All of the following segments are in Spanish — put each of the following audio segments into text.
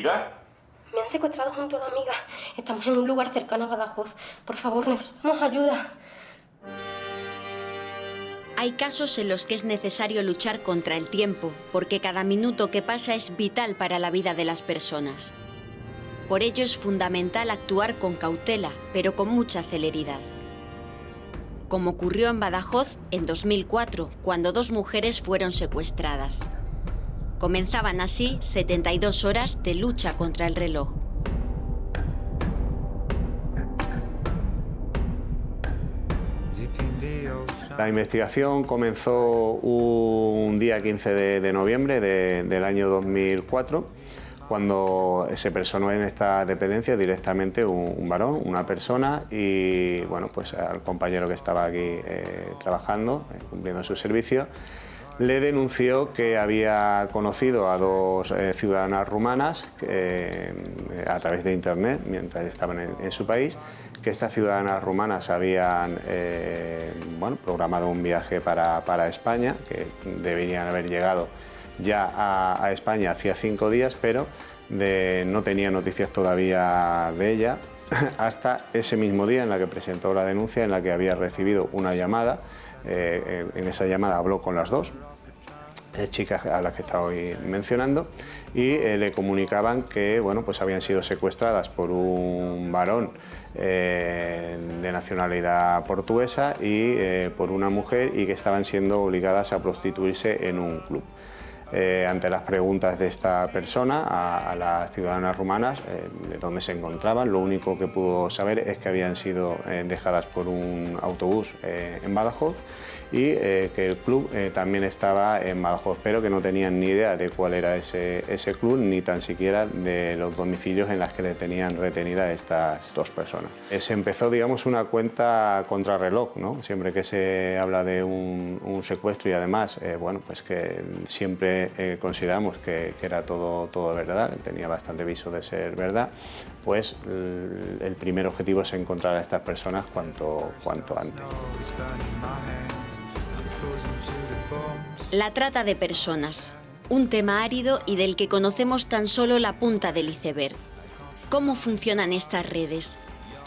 Amiga. Me han secuestrado junto a una amiga. Estamos en un lugar cercano a Badajoz. Por favor, necesitamos ayuda. Hay casos en los que es necesario luchar contra el tiempo, porque cada minuto que pasa es vital para la vida de las personas. Por ello es fundamental actuar con cautela, pero con mucha celeridad. Como ocurrió en Badajoz en 2004, cuando 2 mujeres fueron secuestradas. Comenzaban así 72 horas de lucha contra el reloj. La investigación comenzó un día 15 de noviembre del año 2004, cuando se personó en esta dependencia directamente un varón, una persona, y bueno, pues al compañero que estaba aquí trabajando, cumpliendo su servicio, le denunció que había conocido a 2 ciudadanas rumanas a través de internet mientras estaban en su país, que estas ciudadanas rumanas habían programado un viaje para España, que deberían haber llegado ya a España hacía 5 días, pero no tenía noticias todavía de ella hasta ese mismo día en la que presentó la denuncia, en la que había recibido una llamada. En esa llamada habló con las 2 chicas a las que estoy mencionando y le comunicaban que pues habían sido secuestradas por un varón de nacionalidad portuguesa y por una mujer, y que estaban siendo obligadas a prostituirse en un club. Ante las preguntas de esta persona a las ciudadanas rumanas de dónde se encontraban, lo único que pudo saber es que habían sido dejadas por un autobús en Badajoz y que el club también estaba en Badajoz, pero que no tenían ni idea de cuál era ese club, ni tan siquiera de los domicilios en los que le tenían retenida estas 2 personas. Se empezó, digamos, una cuenta contrarreloj, ¿no? Siempre que se habla de un secuestro, y además, pues que siempre consideramos que era todo verdad, tenía bastante viso de ser verdad, pues el primer objetivo es encontrar a estas personas cuanto antes. La trata de personas, un tema árido y del que conocemos tan solo la punta del iceberg. ¿Cómo funcionan estas redes?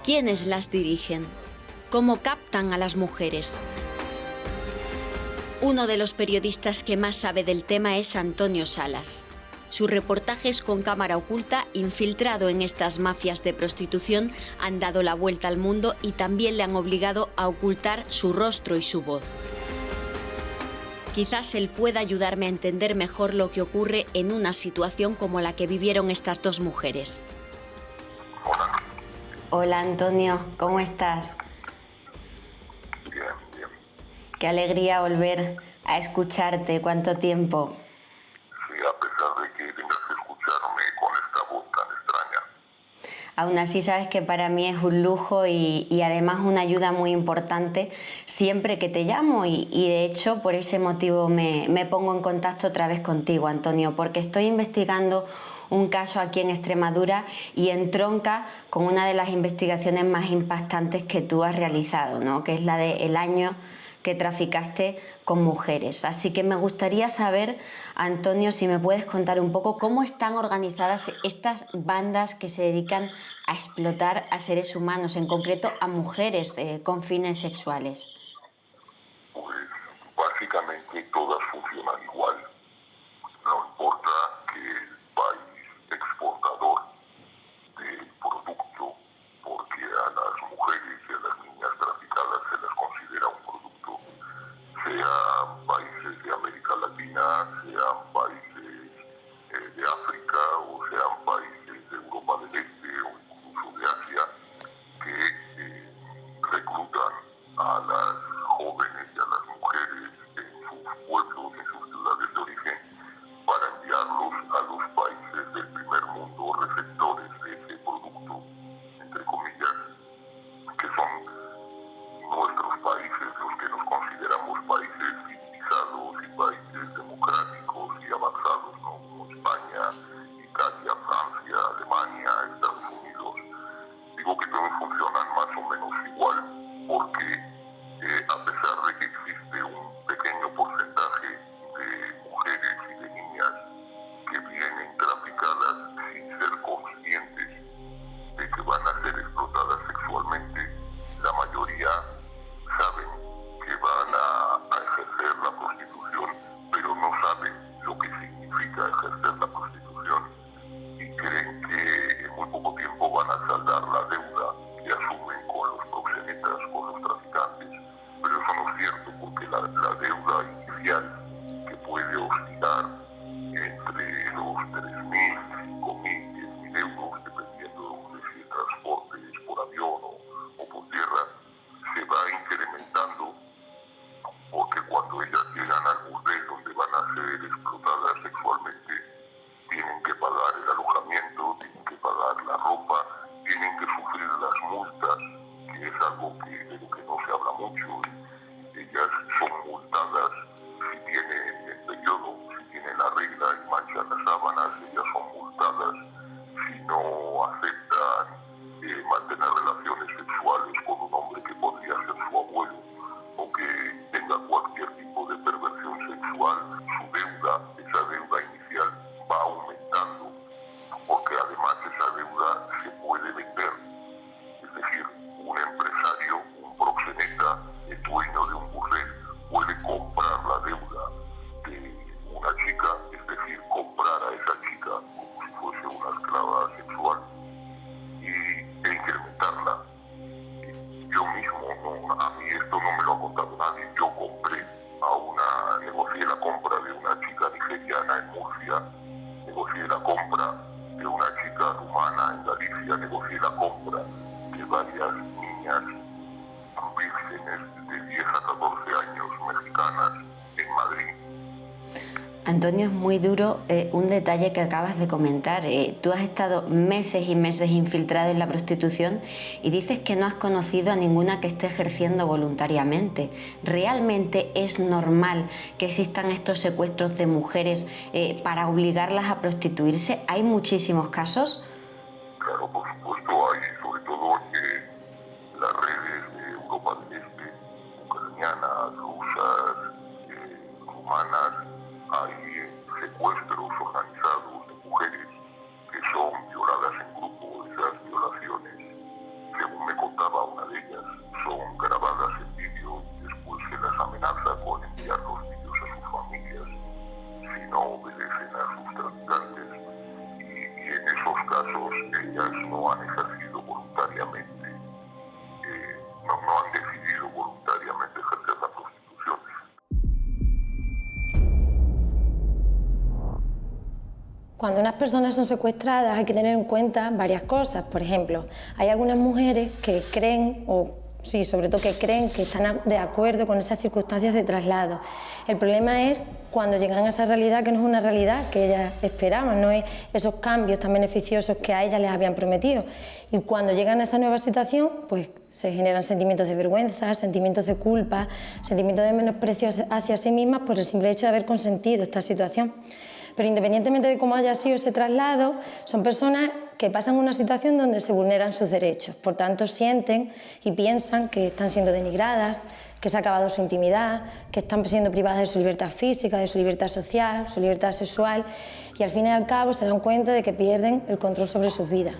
¿Quiénes las dirigen? ¿Cómo captan a las mujeres? Uno de los periodistas que más sabe del tema es Antonio Salas. Sus reportajes con cámara oculta, infiltrado en estas mafias de prostitución, han dado la vuelta al mundo y también le han obligado a ocultar su rostro y su voz. Quizás él pueda ayudarme a entender mejor lo que ocurre en una situación como la que vivieron estas 2 mujeres. Hola. Hola Antonio, ¿cómo estás? Bien, bien. Qué alegría volver a escucharte. ¿Cuánto tiempo? Sí, a pesar de que tengas que escucharme con esta voz tan extraña. Aún así sabes que para mí es un lujo y además una ayuda muy importante siempre que te llamo y de hecho por ese motivo me pongo en contacto otra vez contigo, Antonio, porque estoy investigando un caso aquí en Extremadura y entronca con una de las investigaciones más impactantes que tú has realizado, ¿no? Que es la del año que traficaste con mujeres. Así que me gustaría saber, Antonio, si me puedes contar un poco cómo están organizadas estas bandas que se dedican a explotar a seres humanos, en concreto a mujeres con fines sexuales. Pues básicamente todas funcionan igual. No importa que el país exportador del producto, porque a las mujeres y a las niñas traficadas se las considera un producto, sean países de América Latina, sean países de África o sean países de Europa del Este o incluso de Asia, que reclutan a las jóvenes y a las mujeres en sus pueblos, en sus ciudades de origen, para enviarlos a los países del primer mundo receptores de ese producto, entre comillas, que son nuestros países, los que nos consideramos países civilizados y países democráticos y avanzados, ¿no? Como España, Italia, Francia, Alemania, Estados Unidos. Digo que todos funcionan más o menos igual, porque a pesar de que existe un pequeño porcentaje de mujeres y de niñas que vienen traficadas sin ser Antonio, es muy duro un detalle que acabas de comentar. Tú has estado meses y meses infiltrado en la prostitución y dices que no has conocido a ninguna que esté ejerciendo voluntariamente. ¿Realmente es normal que existan estos secuestros de mujeres para obligarlas a prostituirse? ¿Hay muchísimos casos? Claro, por supuesto hay, sobre todo las redes de Europa del Este, ucranianas, rusas, rumanas. Hay secuestros organizados de mujeres que son violadas en grupo. Esas violaciones, según me contaba una de ellas, son grabadas en vídeo y después se las amenaza con enviar los vídeos a sus familias si no obedecen a sus traficantes. Y en esos casos ellas no han ejercido voluntariamente, no han decidido voluntariamente ejercer la prostitución. Cuando unas personas son secuestradas hay que tener en cuenta varias cosas. Por ejemplo, hay algunas mujeres que creen, sobre todo que creen que están de acuerdo con esas circunstancias de traslado. El problema es cuando llegan a esa realidad, que no es una realidad que ellas esperaban, no es esos cambios tan beneficiosos que a ellas les habían prometido. Y cuando llegan a esa nueva situación, pues se generan sentimientos de vergüenza, sentimientos de culpa, sentimientos de menosprecio hacia sí mismas por el simple hecho de haber consentido esta situación. Pero independientemente de cómo haya sido ese traslado, son personas que pasan una situación donde se vulneran sus derechos. Por tanto, sienten y piensan que están siendo denigradas, que se ha acabado su intimidad, que están siendo privadas de su libertad física, de su libertad social, su libertad sexual, y al fin y al cabo se dan cuenta de que pierden el control sobre sus vidas.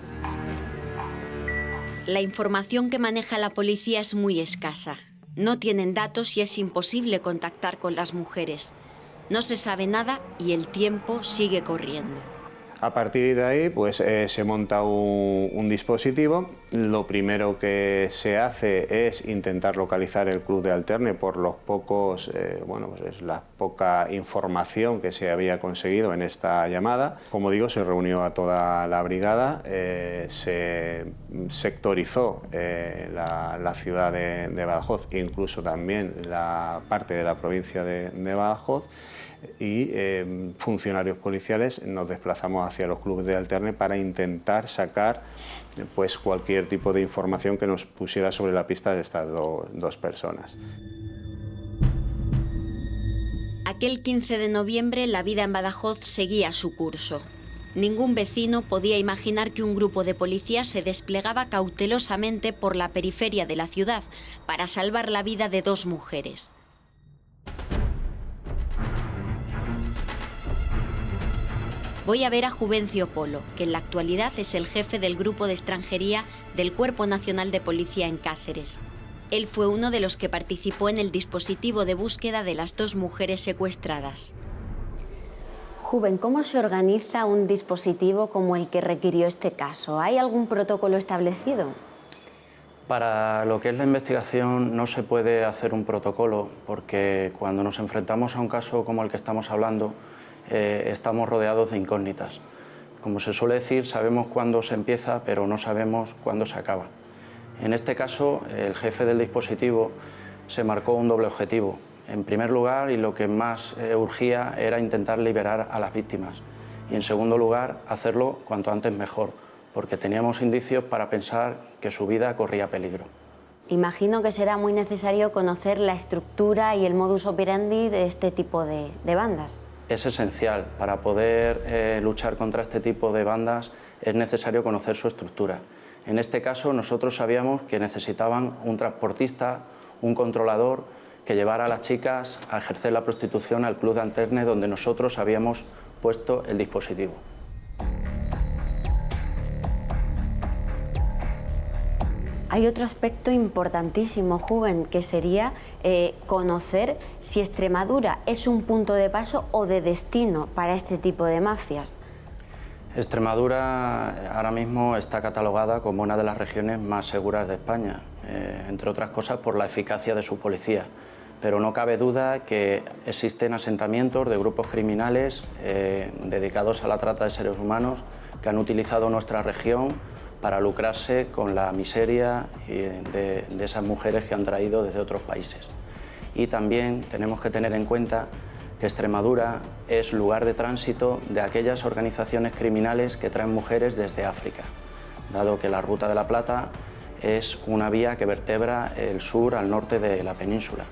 La información que maneja la policía es muy escasa. No tienen datos y es imposible contactar con las mujeres. No se sabe nada y el tiempo sigue corriendo. A partir de ahí, pues se monta un dispositivo. Lo primero que se hace es intentar localizar el club de Alterne por los pocos, pues la poca información que se había conseguido en esta llamada. Como digo, se reunió a toda la brigada, se sectorizó la ciudad de Badajoz, incluso también la parte de la provincia de Badajoz. Y funcionarios policiales nos desplazamos hacia los clubes de Alterne para intentar sacar pues cualquier tipo de información que nos pusiera sobre la pista de estas dos personas. Aquel 15 de noviembre la vida en Badajoz seguía su curso. Ningún vecino podía imaginar que un grupo de policías se desplegaba cautelosamente por la periferia de la ciudad para salvar la vida de dos mujeres. Voy a ver a Juvencio Polo, que en la actualidad es el jefe del grupo de extranjería del Cuerpo Nacional de Policía en Cáceres. Él fue uno de los que participó en el dispositivo de búsqueda de las dos mujeres secuestradas. Juven, ¿cómo se organiza un dispositivo como el que requirió este caso? ¿Hay algún protocolo establecido? Para lo que es la investigación no se puede hacer un protocolo porque cuando nos enfrentamos a un caso como el que estamos hablando, estamos rodeados de incógnitas. Como se suele decir, sabemos cuándo se empieza, pero no sabemos cuándo se acaba. En este caso, el jefe del dispositivo se marcó un doble objetivo. En primer lugar, y lo que más urgía, era intentar liberar a las víctimas. Y en segundo lugar, hacerlo cuanto antes mejor, porque teníamos indicios para pensar que su vida corría peligro. Imagino que será muy necesario conocer la estructura y el modus operandi de este tipo de bandas. Es esencial. Para poder luchar contra este tipo de bandas es necesario conocer su estructura. En este caso nosotros sabíamos que necesitaban un transportista, un controlador que llevara a las chicas a ejercer la prostitución al club de Alterne donde nosotros habíamos puesto el dispositivo. Hay otro aspecto importantísimo, Juven, que sería conocer si Extremadura es un punto de paso o de destino para este tipo de mafias. Extremadura ahora mismo está catalogada como una de las regiones más seguras de España, entre otras cosas por la eficacia de su policía. Pero no cabe duda que existen asentamientos de grupos criminales dedicados a la trata de seres humanos que han utilizado nuestra región para lucrarse con la miseria de esas mujeres que han traído desde otros países. Y también tenemos que tener en cuenta que Extremadura es lugar de tránsito de aquellas organizaciones criminales que traen mujeres desde África, dado que la Ruta de la Plata es una vía que vertebra el sur al norte de la península.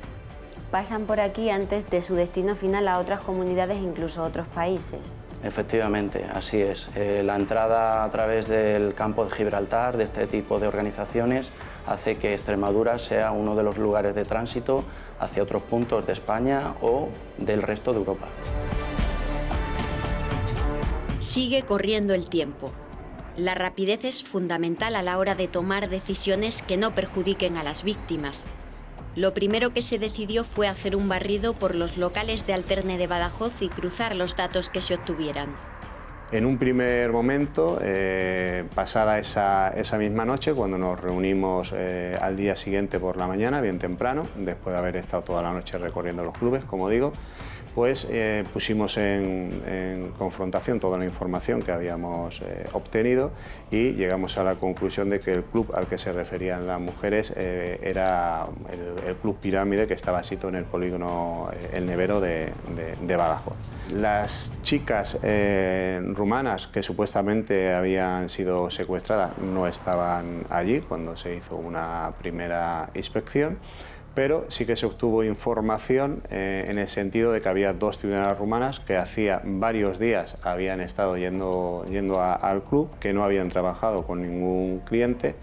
Pasan por aquí antes de su destino final a otras comunidades e incluso a otros países. Efectivamente, así es. La entrada a través del campo de Gibraltar de este tipo de organizaciones hace que Extremadura sea uno de los lugares de tránsito hacia otros puntos de España o del resto de Europa. Sigue corriendo el tiempo. La rapidez es fundamental a la hora de tomar decisiones que no perjudiquen a las víctimas. Lo primero que se decidió fue hacer un barrido por los locales de Alterne de Badajoz y cruzar los datos que se obtuvieran. En un primer momento, pasada esa misma noche, cuando nos reunimos al día siguiente por la mañana, bien temprano, después de haber estado toda la noche recorriendo los clubes, como digo, pues pusimos en confrontación toda la información que habíamos obtenido y llegamos a la conclusión de que el club al que se referían las mujeres era el Club Pirámide, que estaba situado en el polígono El Nevero de Badajoz. Las chicas rumanas que supuestamente habían sido secuestradas no estaban allí cuando se hizo una primera inspección, pero sí que se obtuvo información en el sentido de que había 2 ciudadanas rumanas que hacía varios días habían estado yendo al club, que no habían trabajado con ningún cliente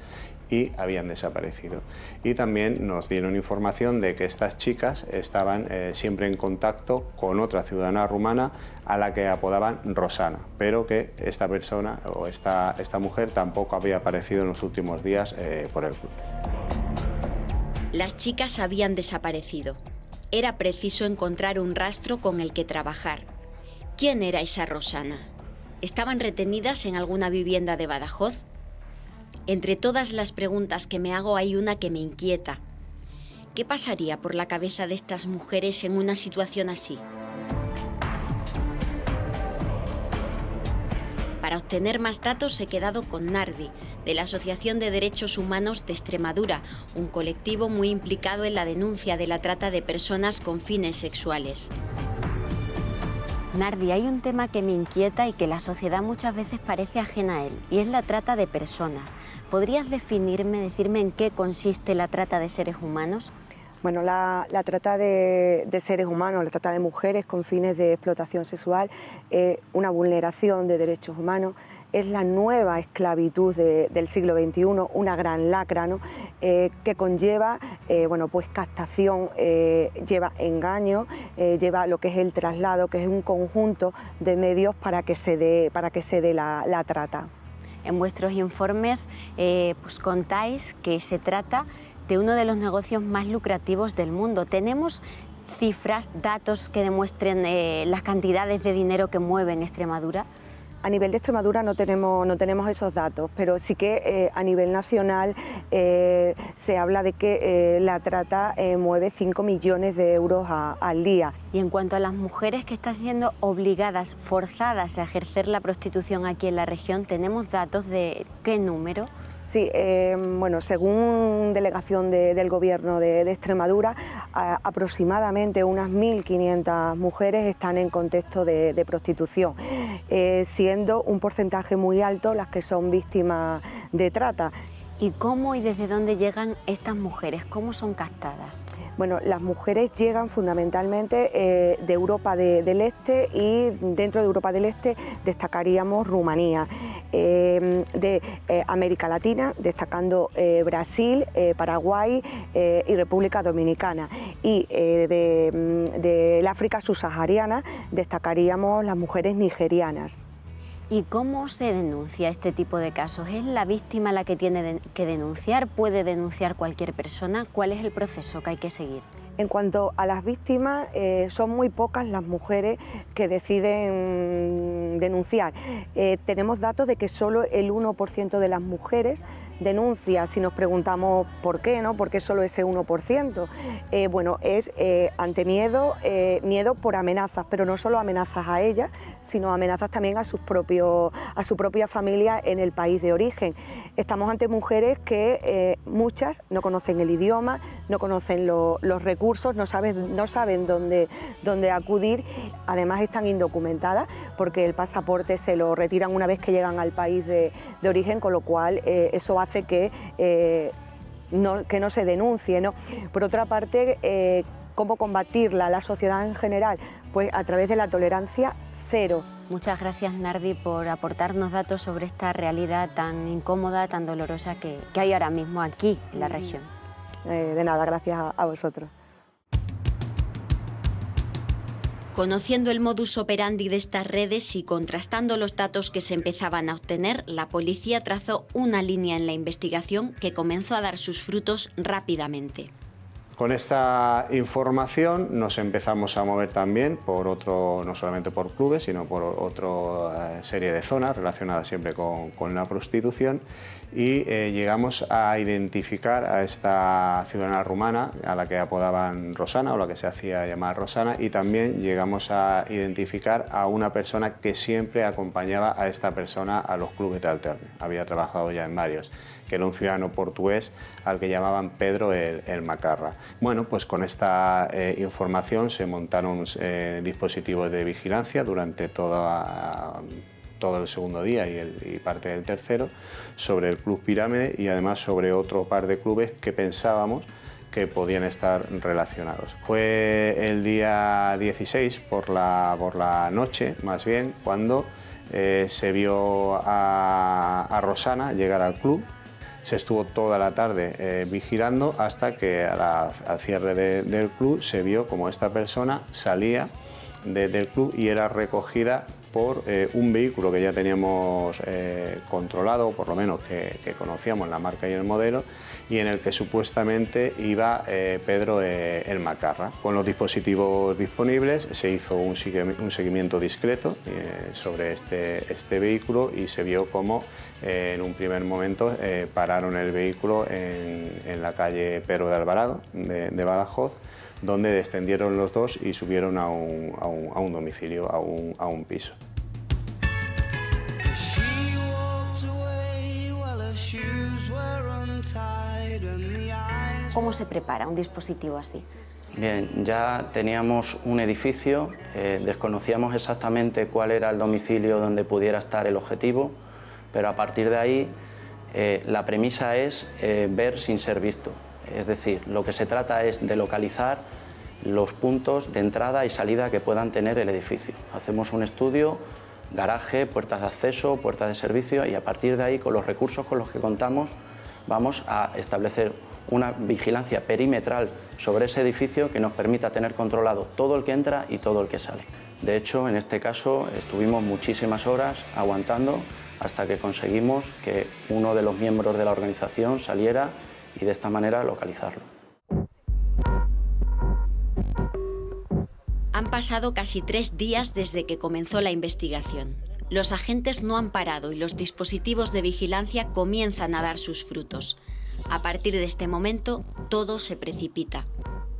y habían desaparecido. Y también nos dieron información de que estas chicas estaban siempre en contacto con otra ciudadana rumana a la que apodaban Rosana, pero que esta persona o esta mujer tampoco había aparecido en los últimos días por el club. Las chicas habían desaparecido. Era preciso encontrar un rastro con el que trabajar. ¿Quién era esa Rosana? ¿Estaban retenidas en alguna vivienda de Badajoz? Entre todas las preguntas que me hago hay una que me inquieta. ¿Qué pasaría por la cabeza de estas mujeres en una situación así? Para obtener más datos he quedado con Nardi, de la Asociación de Derechos Humanos de Extremadura, un colectivo muy implicado en la denuncia de la trata de personas con fines sexuales. Nardi, hay un tema que me inquieta y que la sociedad muchas veces parece ajena a él, y es la trata de personas. ¿Podrías decirme en qué consiste la trata de seres humanos? Bueno, la trata de seres humanos, la trata de mujeres con fines de explotación sexual, es una vulneración de derechos humanos, es la nueva esclavitud del siglo XXI, una gran lacra, ¿no? Que conlleva pues captación, lleva engaño, lleva lo que es el traslado, que es un conjunto de medios para que se dé la trata. En vuestros informes pues contáis que se trata de uno de los negocios más lucrativos del mundo. ¿Tenemos cifras, datos que demuestren las cantidades de dinero que mueven Extremadura? A nivel de Extremadura no tenemos esos datos, pero sí que a nivel nacional se habla de que la trata mueve 5 millones de euros al día. Y en cuanto a las mujeres que están siendo obligadas, forzadas a ejercer la prostitución aquí en la región, ¿tenemos datos de qué número? Sí, según delegación del Gobierno de Extremadura, aproximadamente unas 1.500 mujeres están en contexto de prostitución, siendo un porcentaje muy alto las que son víctimas de trata. ¿Y cómo y desde dónde llegan estas mujeres? ¿Cómo son captadas? Bueno, las mujeres llegan fundamentalmente de Europa del Este, y dentro de Europa del Este destacaríamos Rumanía, de América Latina, destacando Brasil, Paraguay y República Dominicana, y del África subsahariana destacaríamos las mujeres nigerianas. ¿Y cómo se denuncia este tipo de casos? ¿Es la víctima la que tiene que denunciar? ¿Puede denunciar cualquier persona? ¿Cuál es el proceso que hay que seguir? En cuanto a las víctimas, son muy pocas las mujeres que deciden denunciar. Tenemos datos de que solo el 1% de las mujeres denuncia, si nos preguntamos por qué, ¿no? ¿Por qué solo ese 1%? Bueno, es ante miedo, miedo por amenazas, pero no solo amenazas a ella, sino amenazas también a su propia familia en el país de origen. Estamos ante mujeres que muchas no conocen el idioma, no conocen los recursos, no saben dónde acudir, además están indocumentadas porque el pasaporte se lo retiran una vez que llegan al país de origen, con lo cual eso hace que no se denuncie, ¿no? Por otra parte, ¿cómo combatirla la sociedad en general? Pues a través de la tolerancia cero. Muchas gracias, Nardi, por aportarnos datos sobre esta realidad tan incómoda, tan dolorosa que hay ahora mismo aquí en la región. De nada, gracias a vosotros. Conociendo el modus operandi de estas redes y contrastando los datos que se empezaban a obtener, la policía trazó una línea en la investigación que comenzó a dar sus frutos rápidamente. Con esta información nos empezamos a mover también no solamente por clubes, sino por otra serie de zonas relacionadas siempre con la prostitución, y llegamos a identificar a esta ciudadana rumana, a la que apodaban Rosana, o la que se hacía llamar Rosana, y también llegamos a identificar a una persona que siempre acompañaba a esta persona a los clubes de alterne. Había trabajado ya en varios, que era un ciudadano portugués al que llamaban Pedro el Macarra. Bueno, pues con esta información se montaron dispositivos de vigilancia durante todo el segundo día y parte del tercero sobre el Club Pirámide y además sobre otro par de clubes que pensábamos que podían estar relacionados. Fue el día 16 por la noche, más bien, cuando se vio a Rosana llegar al club. Se estuvo toda la tarde vigilando hasta que al cierre del club se vio como esta persona salía del club y era recogida por un vehículo que ya teníamos controlado, o por lo menos que conocíamos la marca y el modelo, y en el que supuestamente iba Pedro el Macarra. Con los dispositivos disponibles se hizo un seguimiento discreto sobre este vehículo y se vio cómo en un primer momento pararon el vehículo en la calle Pero de Alvarado de Badajoz, donde descendieron los dos y subieron a un domicilio, a un piso. ¿Cómo se prepara un dispositivo así? Bien, ya teníamos un edificio, desconocíamos exactamente cuál era el domicilio donde pudiera estar el objetivo, pero a partir de ahí la premisa es ver sin ser visto. Es decir, lo que se trata es de localizar los puntos de entrada y salida que puedan tener el edificio. Hacemos un estudio, garaje, puertas de acceso, puertas de servicio, y a partir de ahí, con los recursos con los que contamos, vamos a establecer una vigilancia perimetral sobre ese edificio que nos permita tener controlado todo el que entra y todo el que sale. De hecho, en este caso estuvimos muchísimas horas aguantando hasta que conseguimos que uno de los miembros de la organización saliera y de esta manera localizarlo. Han pasado casi 3 días desde que comenzó la investigación. Los agentes no han parado y los dispositivos de vigilancia comienzan a dar sus frutos. A partir de este momento, todo se precipita.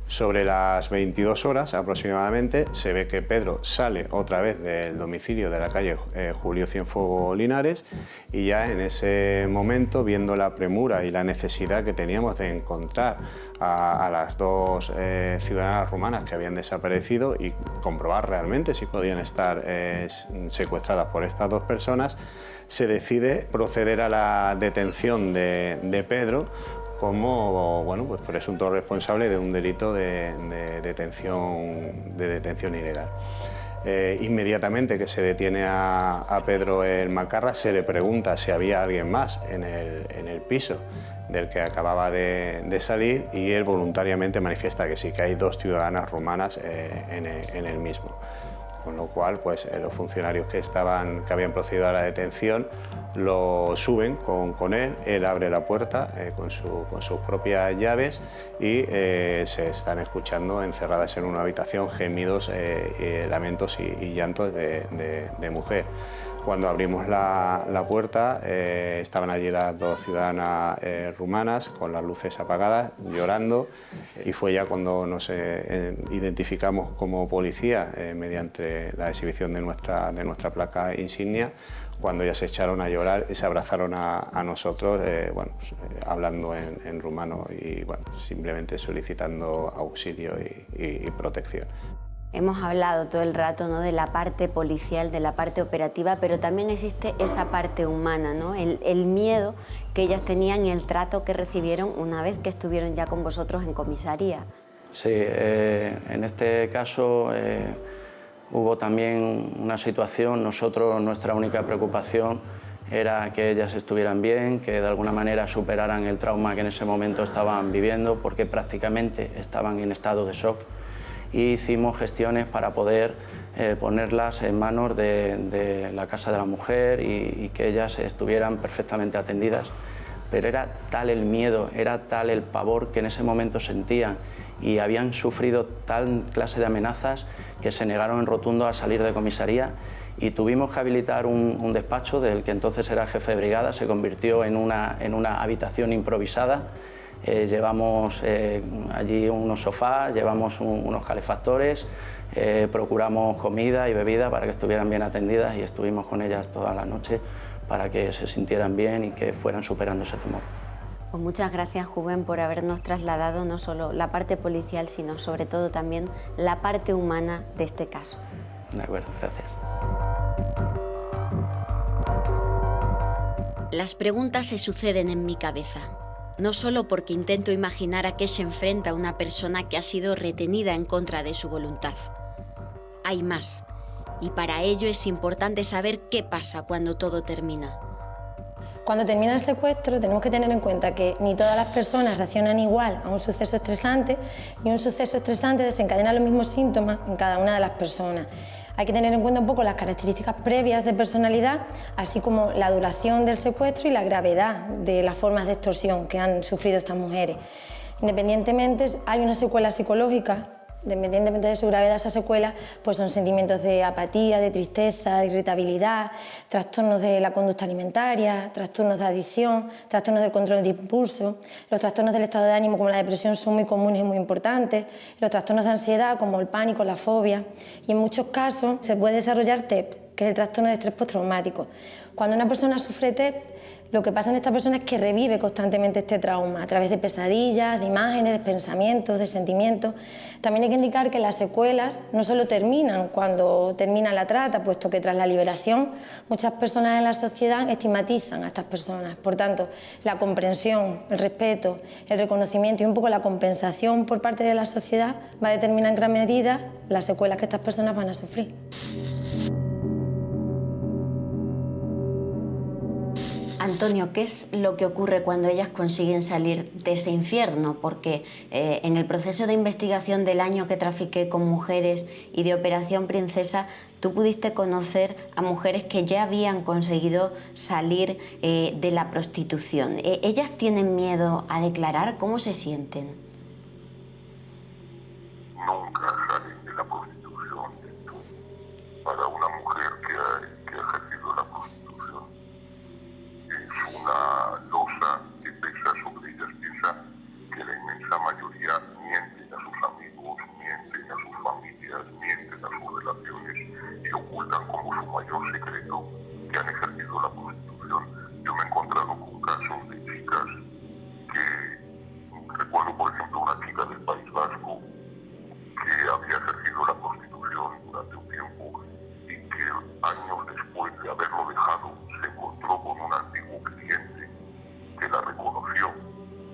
Sobre las 22 horas aproximadamente se ve que Pedro sale otra vez del domicilio de la calle Julio Cienfuegos Linares, y ya en ese momento, viendo la premura y la necesidad que teníamos de encontrar a las dos ciudadanas rumanas que habían desaparecido y comprobar realmente si podían estar secuestradas por estas dos personas, se decide proceder a la detención de Pedro como pues presunto responsable de un delito de detención ilegal. Inmediatamente que se detiene a Pedro el Macarra, se le pregunta si había alguien más en el piso del que acababa de salir, y él voluntariamente manifiesta que sí, que hay 2 ciudadanas rumanas en el mismo. Con lo cual, pues los funcionarios que habían procedido a la detención lo suben con él abre la puerta con sus propias llaves y se están escuchando encerradas en una habitación gemidos, lamentos y llantos de mujer. Cuando abrimos la puerta estaban allí las dos ciudadanas rumanas con las luces apagadas, llorando, y fue ya cuando nos identificamos como policía mediante la exhibición de nuestra placa insignia, cuando ya se echaron a llorar y se abrazaron a nosotros, hablando en rumano y simplemente solicitando auxilio y protección. Hemos hablado todo el rato, ¿no?, de la parte policial, de la parte operativa, pero también existe esa parte humana, ¿no?, el miedo que ellas tenían y el trato que recibieron una vez que estuvieron ya con vosotros en comisaría. Sí, en este caso hubo también una situación. Nuestra única preocupación era que ellas estuvieran bien, que de alguna manera superaran el trauma que en ese momento estaban viviendo, porque prácticamente estaban en estado de shock. Y hicimos gestiones para poder ponerlas en manos de la Casa de la Mujer y que ellas estuvieran perfectamente atendidas. Pero era tal el miedo, era tal el pavor que en ese momento sentían y habían sufrido tal clase de amenazas que se negaron en rotundo a salir de comisaría, y tuvimos que habilitar un despacho del que entonces era jefe de brigada. Se convirtió en una habitación improvisada. Llevamos allí unos sofás, llevamos unos calefactores, procuramos comida y bebida para que estuvieran bien atendidas, y estuvimos con ellas toda la noche para que se sintieran bien y que fueran superando ese temor. Pues muchas gracias, Juven, por habernos trasladado no solo la parte policial, sino sobre todo también la parte humana de este caso. De acuerdo, gracias. Las preguntas se suceden en mi cabeza. No solo porque intento imaginar a qué se enfrenta una persona que ha sido retenida en contra de su voluntad. Hay más, y para ello es importante saber qué pasa cuando todo termina. Cuando termina el secuestro tenemos que tener en cuenta que ni todas las personas reaccionan igual a un suceso estresante, y un suceso estresante desencadena los mismos síntomas en cada una de las personas. Hay que tener en cuenta un poco las características previas de personalidad, así como la duración del secuestro y la gravedad de las formas de extorsión que han sufrido estas mujeres. Independientemente, hay una secuela psicológica. Independientemente de su gravedad, esas secuelas pues son sentimientos de apatía, de tristeza, de irritabilidad, trastornos de la conducta alimentaria, trastornos de adicción, trastornos del control de impulso. Los trastornos del estado de ánimo, como la depresión, son muy comunes y muy importantes. Los trastornos de ansiedad, como el pánico, la fobia. Y en muchos casos se puede desarrollar TEP, que es el trastorno de estrés postraumático. Cuando una persona sufre TEP, lo que pasa en esta persona es que revive constantemente este trauma a través de pesadillas, de imágenes, de pensamientos, de sentimientos. También hay que indicar que las secuelas no solo terminan cuando termina la trata, puesto que tras la liberación muchas personas en la sociedad estigmatizan a estas personas. Por tanto, la comprensión, el respeto, el reconocimiento y un poco la compensación por parte de la sociedad va a determinar en gran medida las secuelas que estas personas van a sufrir. Antonio, ¿qué es lo que ocurre cuando ellas consiguen salir de ese infierno? Porque en el proceso de investigación del año que trafiqué con mujeres y de Operación Princesa, tú pudiste conocer a mujeres que ya habían conseguido salir de la prostitución. ¿Ellas tienen miedo a declarar? ¿Cómo se sienten? Nunca salen de la prostitución. Para una mujer que ha ejercido la prostitución, es una losa que pesa sobre ellas. Piensa que la inmensa mayoría mienten a sus amigos, mienten a sus familias, mienten a sus relaciones y ocultan como su mayor secreto que han ejercido la prostitución. Yo me he encontrado con casos de chicas que, recuerdo por ejemplo una chica del País Vasco que había ejercido la prostitución durante un tiempo y que años después de haberlo dejado se encontró con un antiguo cliente que la reconoció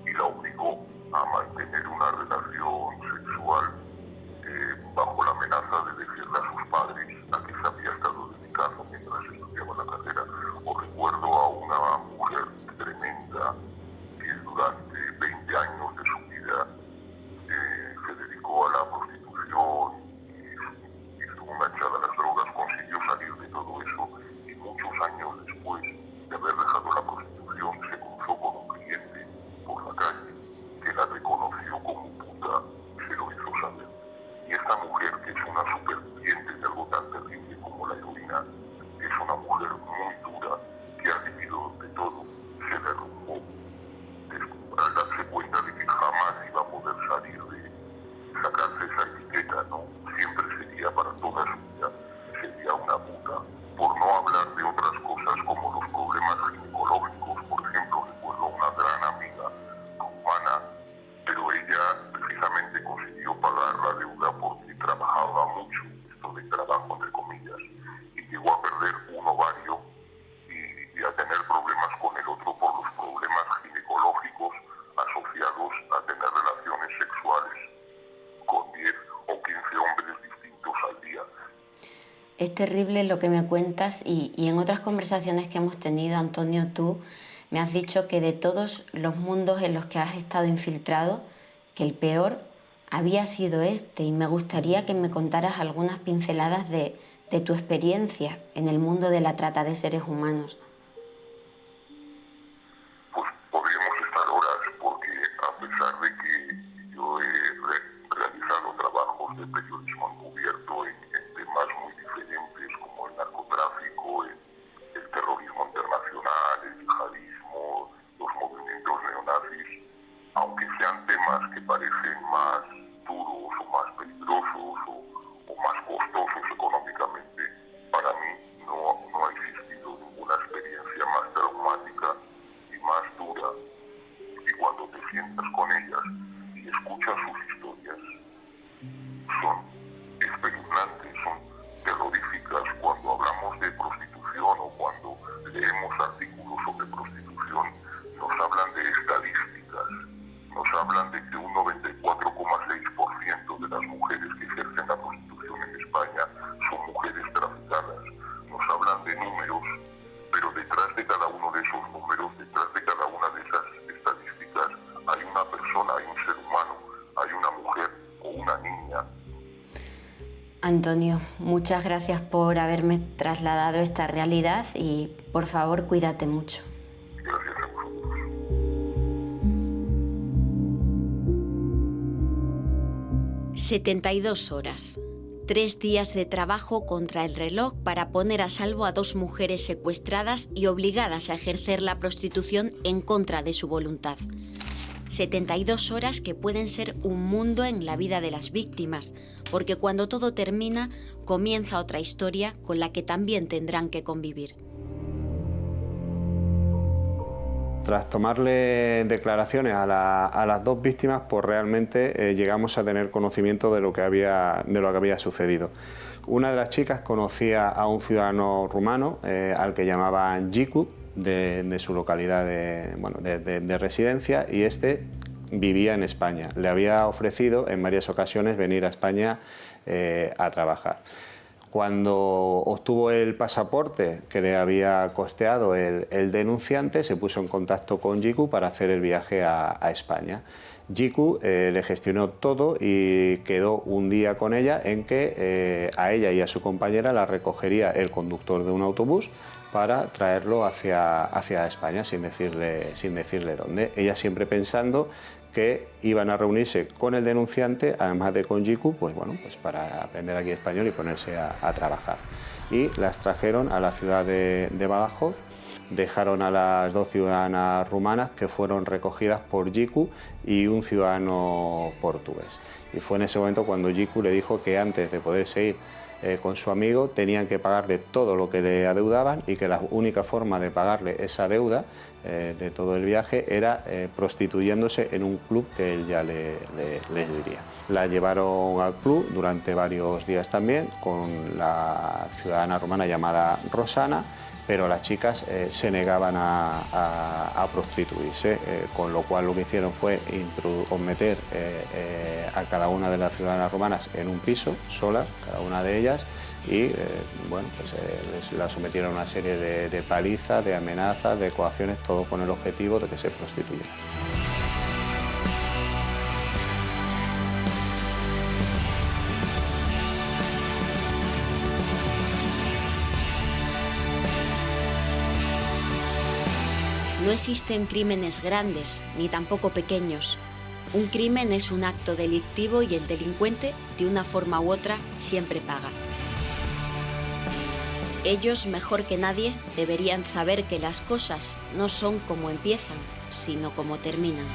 y la obligó a mantener una relación sexual bajo la amenaza de decirle a sus padres a qué se había estado dedicando mientras estudiaba Es terrible lo que me cuentas y en otras conversaciones que hemos tenido, Antonio, tú me has dicho que de todos los mundos en los que has estado infiltrado, que el peor había sido este, y me gustaría que me contaras algunas pinceladas de tu experiencia en el mundo de la trata de seres humanos. Pues podríamos estar horas, porque a pesar de que yo he realizado trabajos de periodismo encubierto en temas muy diferentes como el narcotráfico, el terrorismo internacional, el yihadismo, los movimientos neonazis, aunque sean temas que parecen más duros o más peligrosos o más costosos económicamente, para mí no ha existido ninguna experiencia más traumática y más dura. Y cuando te sientas con ellas y escuchas sus historias, son espeluznantes, son terroríficas. Cuando hablamos de prostitución o cuando leemos artículos sobre prostitución, nos hablan de estadísticas, nos hablan de que un 94,6% de las mujeres que ejercen la prostitución en España son mujeres traficadas. Nos hablan de números, pero detrás de cada uno de esos números, detrás de cada una de esas estadísticas, hay una persona, hay un ser humano, hay una mujer o una niña. Antonio, muchas gracias por haberme trasladado esta realidad y, por favor, cuídate mucho. Gracias a vosotros. 72 horas. 3 días de trabajo contra el reloj para poner a salvo a 2 mujeres secuestradas y obligadas a ejercer la prostitución en contra de su voluntad. 72 horas que pueden ser un mundo en la vida de las víctimas, porque cuando todo termina, comienza otra historia con la que también tendrán que convivir. Tras tomarle declaraciones a las 2 víctimas, pues realmente llegamos a tener conocimiento de lo que había sucedido. Una de las chicas conocía a un ciudadano rumano al que llamaban Gicu, de su localidad de residencia, y este vivía en España. Le había ofrecido en varias ocasiones venir a España a trabajar. Cuando obtuvo el pasaporte que le había costeado el denunciante, se puso en contacto con Gicu para hacer el viaje a España. Gicu le gestionó todo y quedó un día con ella en que a ella y a su compañera la recogería el conductor de un autobús para traerlo hacia España sin decirle dónde. Ella siempre pensando que iban a reunirse con el denunciante, además de con Gicu, pues para aprender aquí español y ponerse a trabajar. Y las trajeron a la ciudad de Badajoz, dejaron a las 2 ciudadanas rumanas que fueron recogidas por Gicu y un ciudadano portugués. Y fue en ese momento cuando Gicu le dijo que antes de poderse ir con su amigo tenían que pagarle todo lo que le adeudaban y que la única forma de pagarle esa deuda de todo el viaje era prostituyéndose en un club que él ya les diría. La llevaron al club durante varios días también con la ciudadana rumana llamada Rosana, pero las chicas se negaban a prostituirse, con lo cual lo que hicieron fue meter a cada una de las ciudadanas rumanas en un piso, solas, cada una de ellas, y la sometieron a una serie de palizas, de amenazas, de coacciones, todo con el objetivo de que se prostituyeran. No existen crímenes grandes, ni tampoco pequeños. Un crimen es un acto delictivo y el delincuente, de una forma u otra, siempre paga. Ellos, mejor que nadie, deberían saber que las cosas no son como empiezan, sino como terminan.